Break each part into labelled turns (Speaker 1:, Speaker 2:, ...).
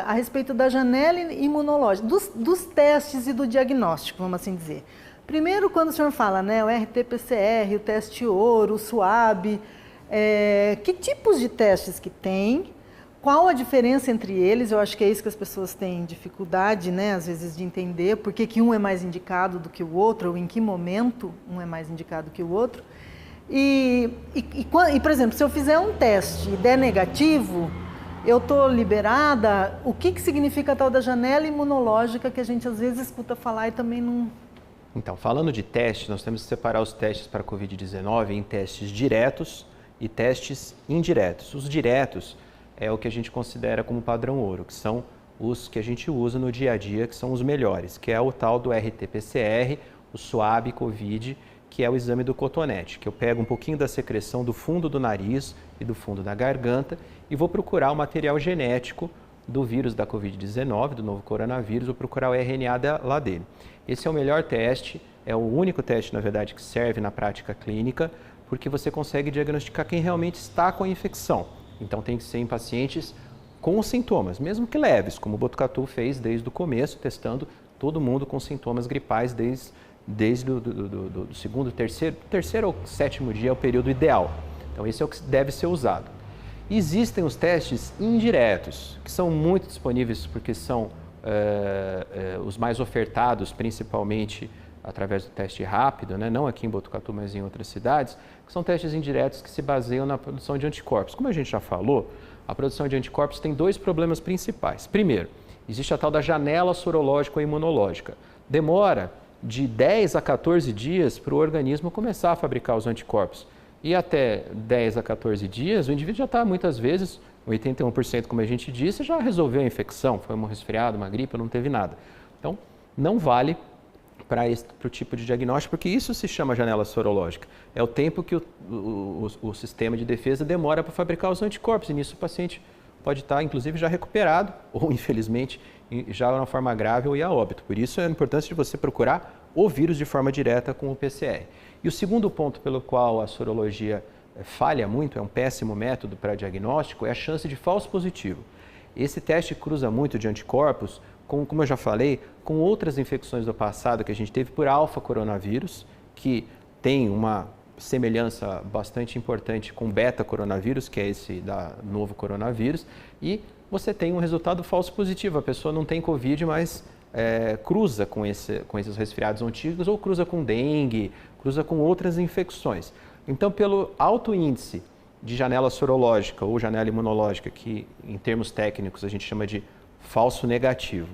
Speaker 1: A respeito da janela imunológica, dos testes e do diagnóstico, vamos assim dizer. Primeiro, quando o senhor fala, né, o RT-PCR, o teste ouro, o SWAB, que tipos de testes que tem, qual a diferença entre eles? Eu acho que é isso que as pessoas têm dificuldade, né, às vezes, de entender por que um é mais indicado do que o outro, ou em que momento um é mais indicado que o outro. E, por exemplo, se eu fizer um teste e der negativo, eu estou liberada. O que significa a tal da janela imunológica que a gente às vezes escuta falar e também não...
Speaker 2: Então, falando de testes, nós temos que separar os testes para a Covid-19 em testes diretos e testes indiretos. Os diretos é o que a gente considera como padrão ouro, que são os que a gente usa no dia a dia, que são os melhores, que é o tal do RT-PCR, o SWAB Covid, que é o exame do cotonete, que eu pego um pouquinho da secreção do fundo do nariz e do fundo da garganta e vou procurar o material genético do vírus da Covid-19, do novo coronavírus, vou procurar o RNA lá dele. Esse é o melhor teste, é o único teste, na verdade, que serve na prática clínica, porque você consegue diagnosticar quem realmente está com a infecção. Então tem que ser em pacientes com sintomas, mesmo que leves, como o Botucatu fez desde o começo, testando todo mundo com sintomas gripais desde o segundo, terceiro ou sétimo dia é o período ideal. Então esse é o que deve ser usado. Existem os testes indiretos, que são muito disponíveis porque são os mais ofertados, principalmente através do teste rápido, né? Não aqui em Botucatu, mas em outras cidades, que são testes indiretos que se baseiam na produção de anticorpos. Como a gente já falou, a produção de anticorpos tem dois problemas principais. Primeiro, existe a tal da janela sorológica ou imunológica. Demora de 10 a 14 dias para o organismo começar a fabricar os anticorpos. E até 10 a 14 dias, o indivíduo já está, muitas vezes, 81%, como a gente disse, já resolveu a infecção, foi um resfriado, uma gripe, não teve nada. Então, não vale para o tipo de diagnóstico, porque isso se chama janela sorológica. É o tempo que o sistema de defesa demora para fabricar os anticorpos, e nisso o paciente pode estar, inclusive, já recuperado, ou, infelizmente, já na forma grave ou ir a óbito. Por isso, é a importância de você procurar o vírus de forma direta com o PCR. E o segundo ponto pelo qual a sorologia falha muito, é um péssimo método para diagnóstico, é a chance de falso positivo. Esse teste cruza muito de anticorpos, como eu já falei, com outras infecções do passado que a gente teve por alfa-coronavírus, que tem uma semelhança bastante importante com beta-coronavírus, que é esse da novo coronavírus, e você tem um resultado falso positivo. A pessoa não tem Covid, mas cruza com esses resfriados antigos, ou cruza com dengue, cruza com outras infecções. Então, pelo alto índice de janela sorológica ou janela imunológica, que em termos técnicos a gente chama de falso negativo,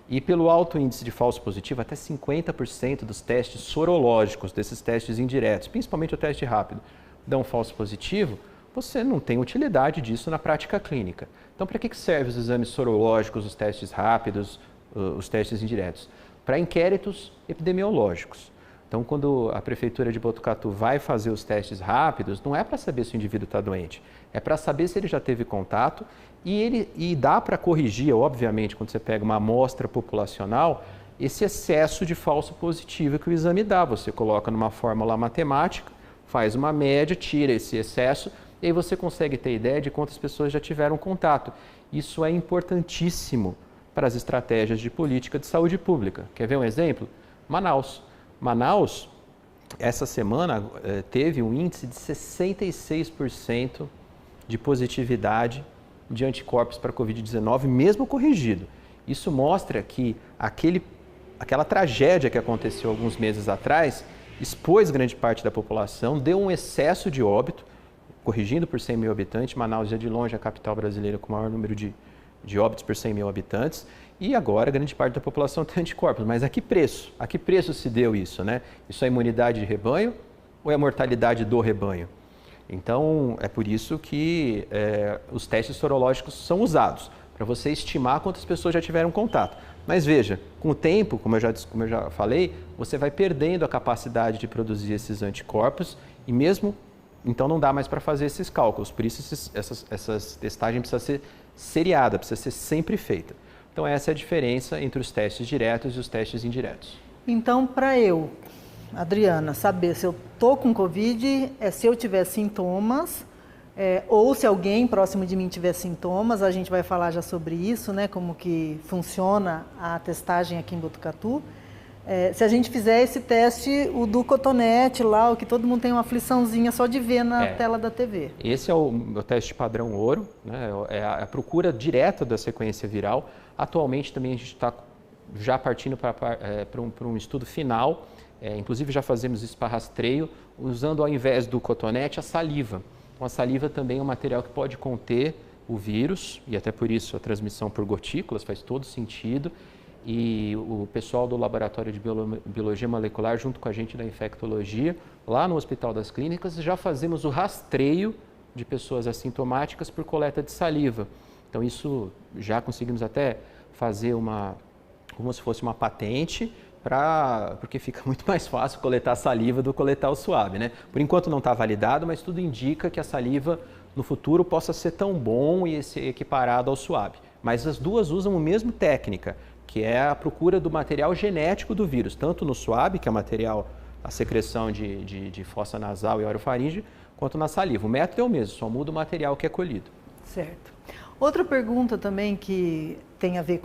Speaker 2: e pelo alto índice de falso positivo, até 50% dos testes sorológicos, desses testes indiretos, principalmente o teste rápido, dão falso positivo, você não tem utilidade disso na prática clínica. Então, para que servem os exames sorológicos, os testes rápidos, os testes indiretos? Para inquéritos epidemiológicos. Então, quando a Prefeitura de Botucatu vai fazer os testes rápidos, não é para saber se o indivíduo está doente, é para saber se ele já teve contato e dá para corrigir, obviamente, quando você pega uma amostra populacional, esse excesso de falso positivo que o exame dá. Você coloca numa fórmula matemática, faz uma média, tira esse excesso e aí você consegue ter ideia de quantas pessoas já tiveram contato. Isso é importantíssimo para as estratégias de política de saúde pública. Quer ver um exemplo? Manaus. Manaus, essa semana, teve um índice de 66% de positividade de anticorpos para a Covid-19, mesmo corrigido. Isso mostra que aquela tragédia que aconteceu alguns meses atrás expôs grande parte da população, deu um excesso de óbito, corrigindo por 100 mil habitantes. Manaus é de longe a capital brasileira com o maior número de óbitos por 100 mil habitantes. E agora, grande parte da população tem anticorpos. Mas a que preço? A que preço se deu isso, né? Isso é imunidade de rebanho ou é a mortalidade do rebanho? Então, é por isso que os testes sorológicos são usados, para você estimar quantas pessoas já tiveram contato. Mas veja, com o tempo, como eu já falei, você vai perdendo a capacidade de produzir esses anticorpos e mesmo, então não dá mais para fazer esses cálculos. Por isso, essas testagens precisam ser seriada, precisa ser sempre feita. Então, essa é a diferença entre os testes diretos e os testes indiretos.
Speaker 1: Então, para eu, Adriana, saber se eu estou com Covid, é se eu tiver sintomas, ou se alguém próximo de mim tiver sintomas, a gente vai falar já sobre isso, né, como que funciona a testagem aqui em Botucatu. Se a gente fizer esse teste, o do cotonete lá, o que todo mundo tem uma afliçãozinha só de ver na tela da TV.
Speaker 2: Esse é o teste padrão ouro, né, é a procura direta da sequência viral. Atualmente também a gente está já partindo para um estudo final, inclusive já fazemos isso para rastreio, usando ao invés do cotonete a saliva. Então, a saliva também é um material que pode conter o vírus, e até por isso a transmissão por gotículas faz todo sentido. E o pessoal do Laboratório de Biologia Molecular, junto com a gente da Infectologia, lá no Hospital das Clínicas, já fazemos o rastreio de pessoas assintomáticas por coleta de saliva. Então, isso já conseguimos até fazer como se fosse uma patente, porque fica muito mais fácil coletar saliva do que coletar o suave, né? Por enquanto não está validado, mas tudo indica que a saliva no futuro possa ser tão bom e ser equiparado ao suave. Mas as duas usam a mesma técnica, que é a procura do material genético do vírus, tanto no suave, que é a secreção de fossa nasal e orofaringe, quanto na saliva. O método é o mesmo, só muda o material que é colhido.
Speaker 1: Certo. Outra pergunta também que tem a ver com